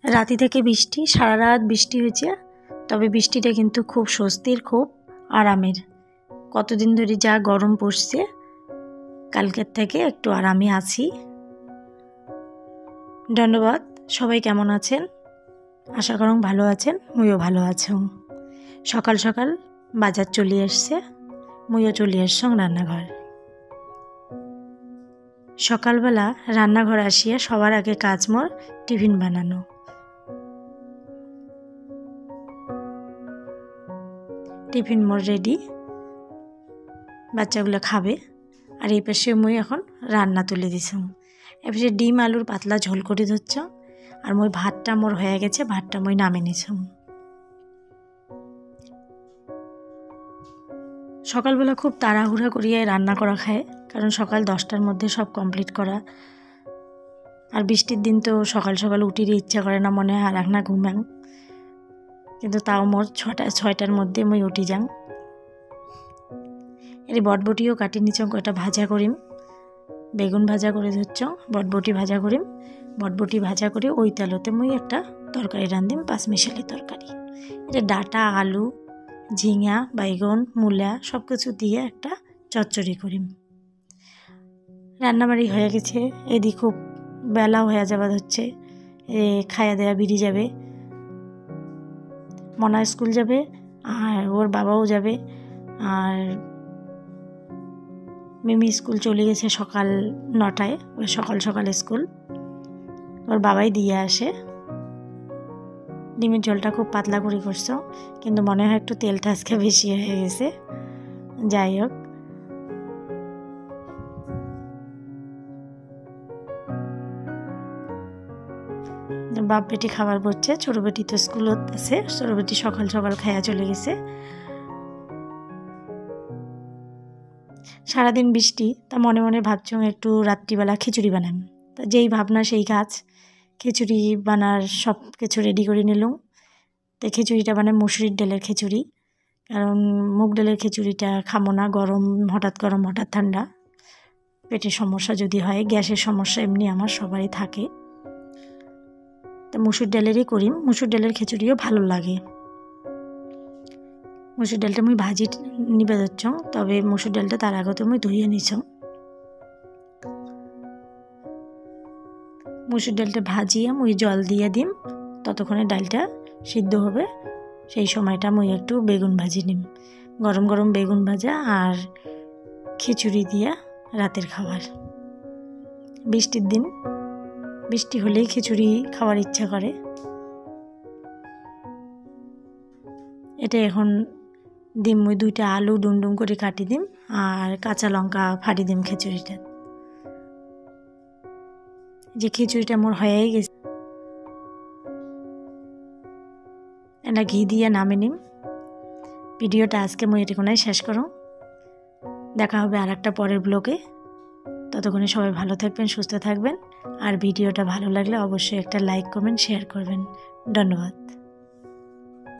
রাতি থেকে বৃষ্টি, সারা রাত বৃষ্টি হয়েছে। তবে বৃষ্টিটা কিন্তু খুব স্বস্তির, খুব আরামের। কতদিন ধরে যা গরম পড়ছে, কালকের থেকে একটু আরামে আছি। ধন্যবাদ। সবাই কেমন আছেন? আশা করুন ভালো আছেন, মুইও ভালো আছি। সকাল সকাল বাজার চলে এসছে, মুইও চলে এসছং রান্নাঘর। সকালবেলা রান্নাঘর আসিয়া সবার আগে কাজ মোর টিফিন বানানো। টিফিন মোর রেডি, বাচ্চাগুলো খাবে। আর এই পাশে মুই এখন রান্না তুলে দিছ। এ পাশে ডিম আলুর পাতলা ঝোল করে ধরছ। আর মই ভাতটা মোর হয়ে গেছে, ভাতটা মই নামে নিছ। সকালবেলা খুব তাড়াহুড়া করিয়া রান্না করা খায়, কারণ সকাল 10টার মধ্যে সব কমপ্লিট করা। আর বৃষ্টির দিন তো সকাল সকাল উঠির ইচ্ছা করে না, মনে হয় আর না ঘুমাং। কিন্তু তাও মোর 6টার মধ্যে মই উঠি যাং। এর বটবটিও কাটি নিচ, কটা ভাজা করিম। বেগুন ভাজা করে ধরছ, বটবটি ভাজা করিম। বটবটি ভাজা করে ওই তেলতে মই একটা তরকারি রাঁধিম, 5 মিশালি তরকারি। এটা ডাটা, আলু, ঝিঙা, বাইগন, মূলা সব কিছু দিয়ে একটা চচ্চড়ি করিম। রান্নাবাড়ি হয়ে গেছে। এদিক খুব বেলাও হয়ে যাবা হচ্ছে, খায়া দেয়া বেরিয়ে যাবে। মনা স্কুল যাবে, আর ওর বাবাও যাবে। আর মিমি স্কুল চলে গেছে সকাল 9টায়, ওই সকাল সকাল স্কুল। ওর বাবাই দিয়ে আসে। ডিমের ঝোলটা খুব পাতলা করে করছো, কিন্তু মনে হয় একটু তেলটা আজকে বেশি হয়ে গেছে। যাই হোক, বাপ বেটি খাবার পড়ছে। ছোট বেটি তো স্কুলত আছে, ছোট বেটি সকাল সকাল খাইয়া চলে গেছে। সারাদিন বৃষ্টি, তা মনে মনে ভাবছ একটু রাত্রিবেলা খিচুড়ি বানাম। তা যেই ভাবনা সেই কাজ, খিচুড়ি বানার সব কিছু রেডি করে নিলাম। তো খিচুড়িটা মানে মুসুরির ডালের খিচুড়ি, কারণ মুগ ডালের খিচুড়িটা খামো না। গরম হঠাৎ ঠান্ডা, পেটের সমস্যা যদি হয়, গ্যাসের সমস্যা এমনি আমার সবারই থাকে। তা মুসুর ডালেরই করিম। মুসুর ডালের খিচুড়িও ভালো লাগে। মুসুর ডালটা মুই ভাজি নিবে যাচ্ছ, তবে মুসুর ডালটা তার আগতে মুই ধুইয়ে নিছ। মুসুর ডালটা ভাজিয়ে মুই জল দিয়ে দিম, ততক্ষণে ডালটা সিদ্ধ হবে। সেই সময়টা মুই একটু বেগুন ভাজি নিম। গরম গরম বেগুন ভাজা আর খিচুড়ি দিয়া রাতের খাবার। বৃষ্টির দিন, বৃষ্টি হলেই খিচুড়ি খাওয়ার ইচ্ছা করে। এটা এখন দিম মুই 2টা আলু ডুমডুম করে কাটি দিম, আর কাঁচা লঙ্কা ফাটি দিম খিচুড়িটা। যে খিচুড়িটা মোর হয়েই গেছে, এটা ঘি দিয়ে নামে নিম। ভিডিওটা আজকে মুই এটুকুনাই শেষ করো। দেখা হবে আর একটা পরের ব্লগে। ততক্ষণে সবাই ভালো থাকবেন, সুস্থ থাকবেন। আর ভিডিওটা ভালো লাগলে অবশ্যই একটা লাইক, কমেন্ট, শেয়ার করবেন। ধন্যবাদ।